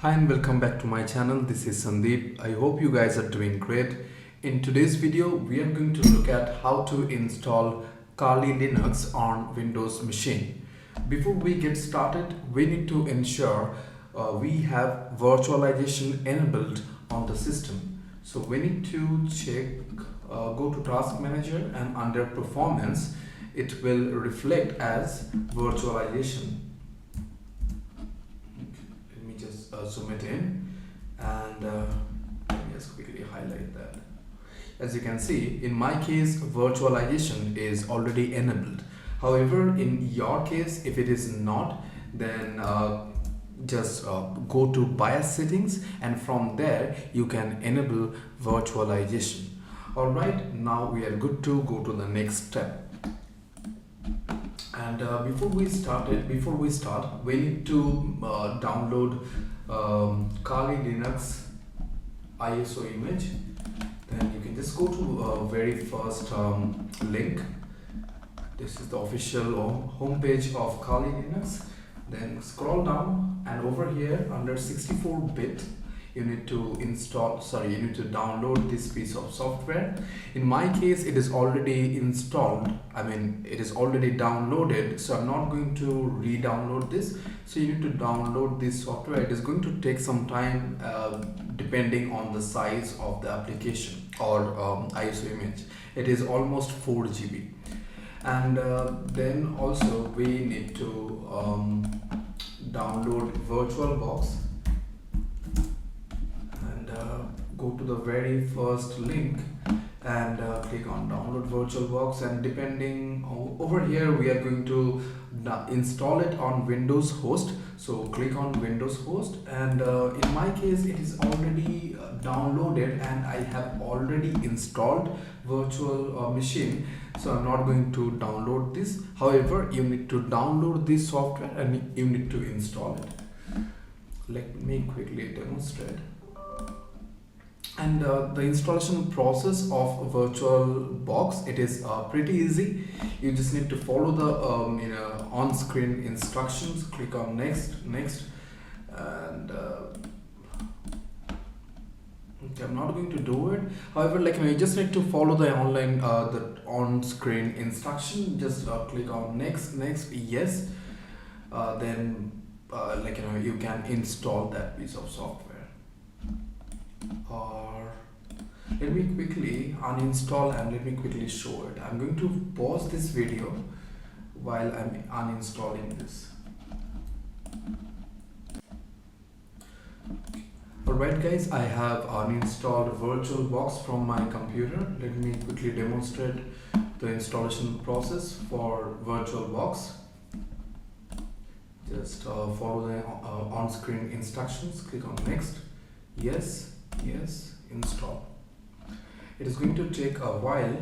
Hi and welcome back to my channel. This is Sandeep. I hope you guys are doing great. In today's video, we are going to look at how to install Kali Linux on Windows machine. Before we get started, we need to ensure we have virtualization enabled on the system. So we need to check, go to Task Manager, and under Performance, it will reflect as virtualization. Let me just zoom it in, and let me just quickly highlight that. As you can see, in my case, virtualization is already enabled. However, in your case, if it is not, then just go to BIOS settings, and from there you can enable virtualization. Alright, now we are good to go to the next step. And before we start, we need to download Kali Linux ISO image. Then you can just go to very first link. This is the official homepage of Kali Linux. Then scroll down, and over here under 64-bit, you need to download this piece of software. In my case, it is already installed. It is already downloaded, so I'm not going to re-download this. So you need to download this software. It is going to take some time depending on the size of the application or ISO image. It is almost 4 GB. And then also we need to download VirtualBox, and go to the very first link and click on download VirtualBox, and depending over here we are going to install it on Windows host. So click on Windows host, and in my case it is already downloaded, and I have already installed virtual machine, so I'm not going to download this. However, you need to download this software and you need to install it. Let me quickly demonstrate. And the installation process of VirtualBox, it is pretty easy. You just need to follow the on-screen instructions. Click on next, and okay, I'm not going to do it. However, you just need to follow the on-screen instruction. Just click on next, yes. Then you can install that piece of software. Or let me quickly uninstall and let me quickly show it. I'm going to pause this video while I'm uninstalling this. Alright guys, I have uninstalled VirtualBox from my computer. Let me quickly demonstrate the installation process for VirtualBox. Just follow the on-screen instructions. Click on next, yes, install. It is going to take a while.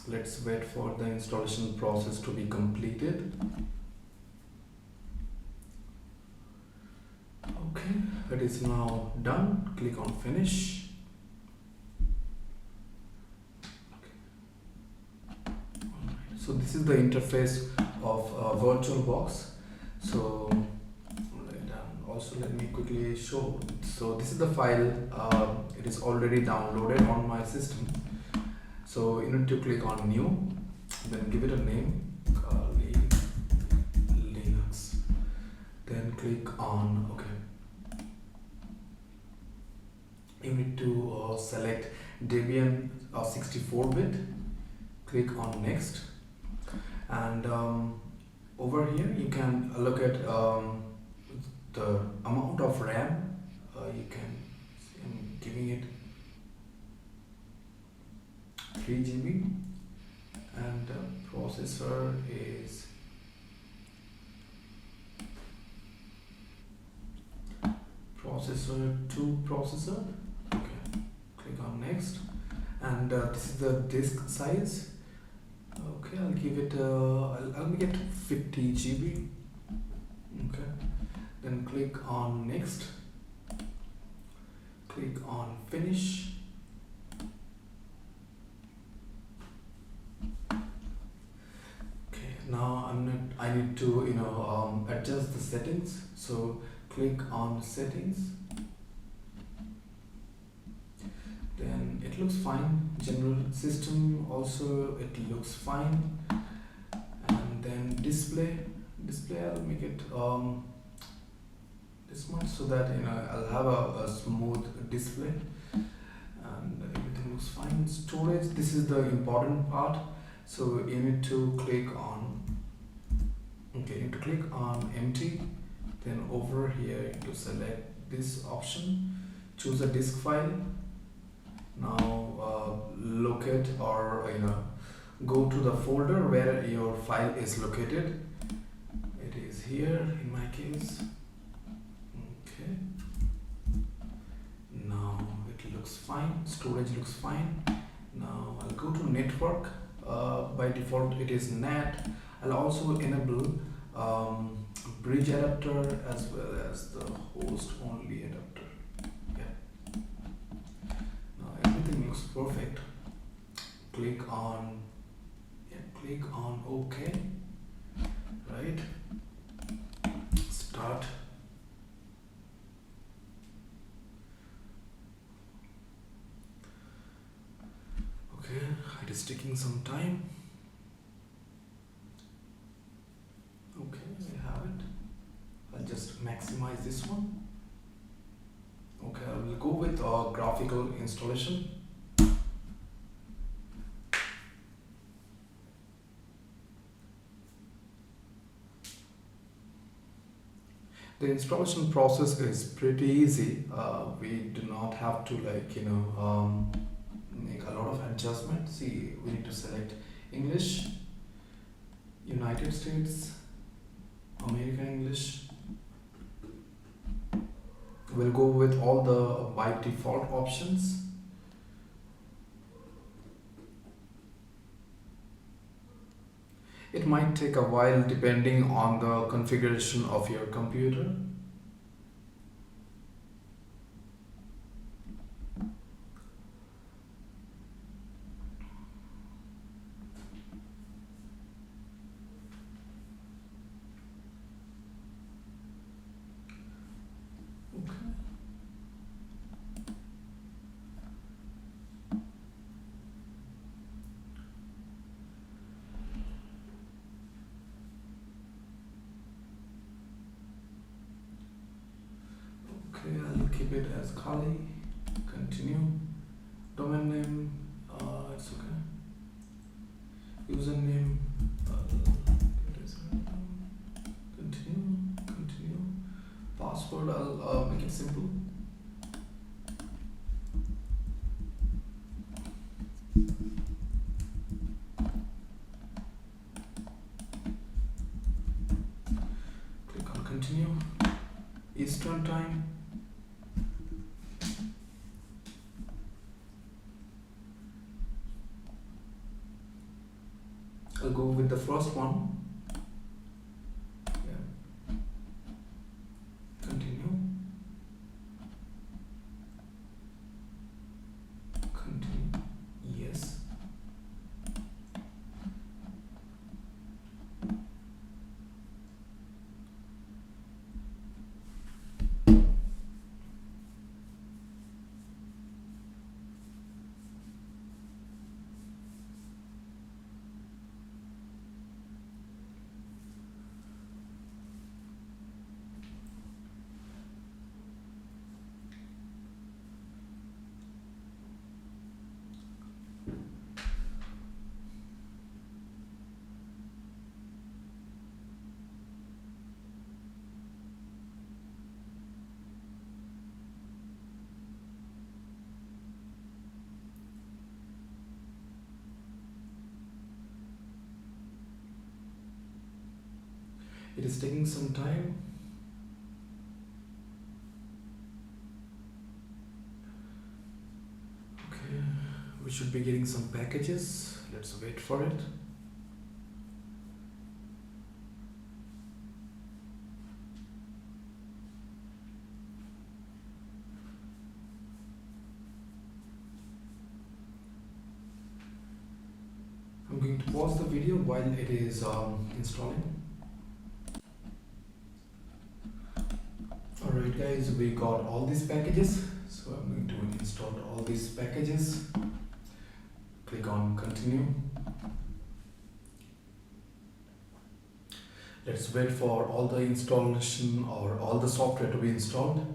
Let's wait for the installation process to be completed. Okay, it is now done. Click on finish. Okay. So this is the interface of VirtualBox. So also let me quickly show. So this is the file. It is already downloaded on my system. So you need to click on new, then give it a name, Kali Linux. Then click on OK. You need to select Debian 64-bit. Click on next, and over here you can look at the amount of RAM. You can see I'm giving it 3 GB, and processor is processor 2 processor. Okay, click on next, and this is the disk size. Okay, I'll give it I'll make it 50 GB. Okay, then click on next, click on finish. Okay, now I need to adjust the settings. So click on settings. Then it looks fine. General system also it looks fine. And then display I'll make it this much so that I'll have a smooth display, and everything looks fine. Storage, this is the important part, so you need to click on empty. Then over here you need to select this option, choose a disk file. Now locate or go to the folder where your file is located. It is here in my case. Okay, now it looks fine, storage looks fine. Now I'll go to network. By default it is NAT. I'll also enable bridge adapter as well as the host only adapter. Yeah, now everything looks perfect. Click on OK. Right, start. Okay, it is taking some time. Okay, I have it. I'll just maximize this one. Okay, I will go with graphical installation. The installation process is pretty easy. We do not have to make a lot of adjustments. See, we need to select English, United States, American English. We'll go with all the by default options. It might take a while depending on the configuration of your computer. Okay, I'll keep it as Kali. Continue. Domain name, it's okay. Username, it is continue. Password, I'll make it simple. Click on continue. Eastern time. I'll go with the first one. Yeah. Continue. Yes. It is taking some time. Okay, we should be getting some packages. Let's wait for it. I'm going to pause the video while it is installing. Alright guys, we got all these packages, so I'm going to install all these packages. Click on continue. Let's wait for all the installation or all the software to be installed.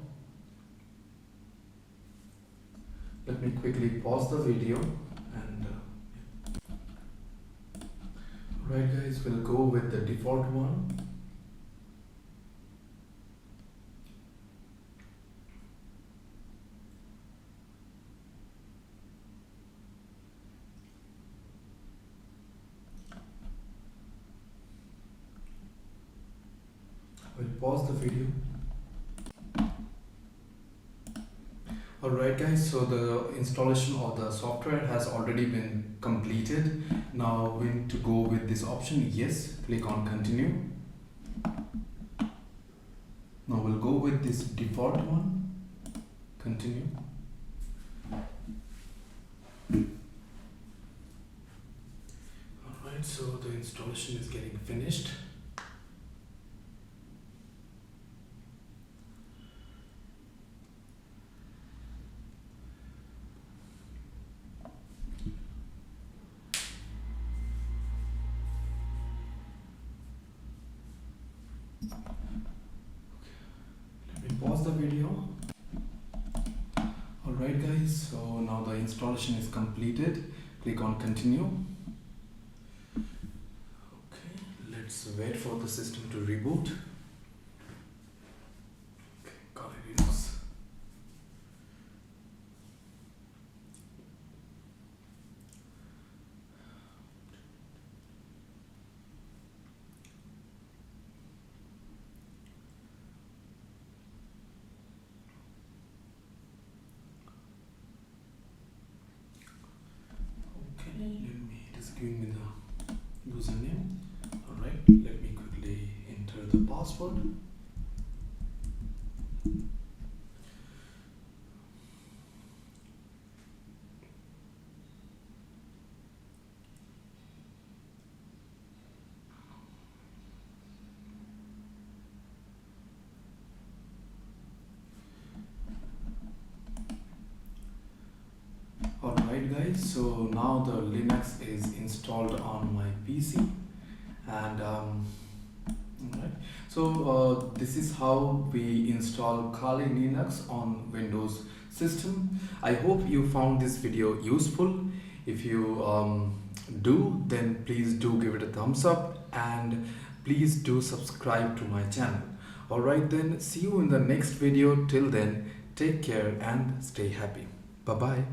Let me quickly pause the video and right guys, we'll go with the default one. We'll pause the video. Alright guys, so the installation of the software has already been completed. Now we need to go with this option, yes, click on continue. Now we'll go with this default one, continue. Alright, so the installation is getting finished. Let me pause the video. Alright guys, so now the installation is completed. Click on continue. Okay, let's wait for the system to reboot. Okay, Kali Linux. Okay, let me just give me the username. Alright, let me quickly enter the password. Alright guys, so now the Linux is installed on my PC and alright, so this is how we install Kali Linux on Windows system. I hope you found this video useful. If you do, then please do give it a thumbs up and please do subscribe to my channel. Alright then, see you in the next video. Till then, take care and stay happy. Bye bye.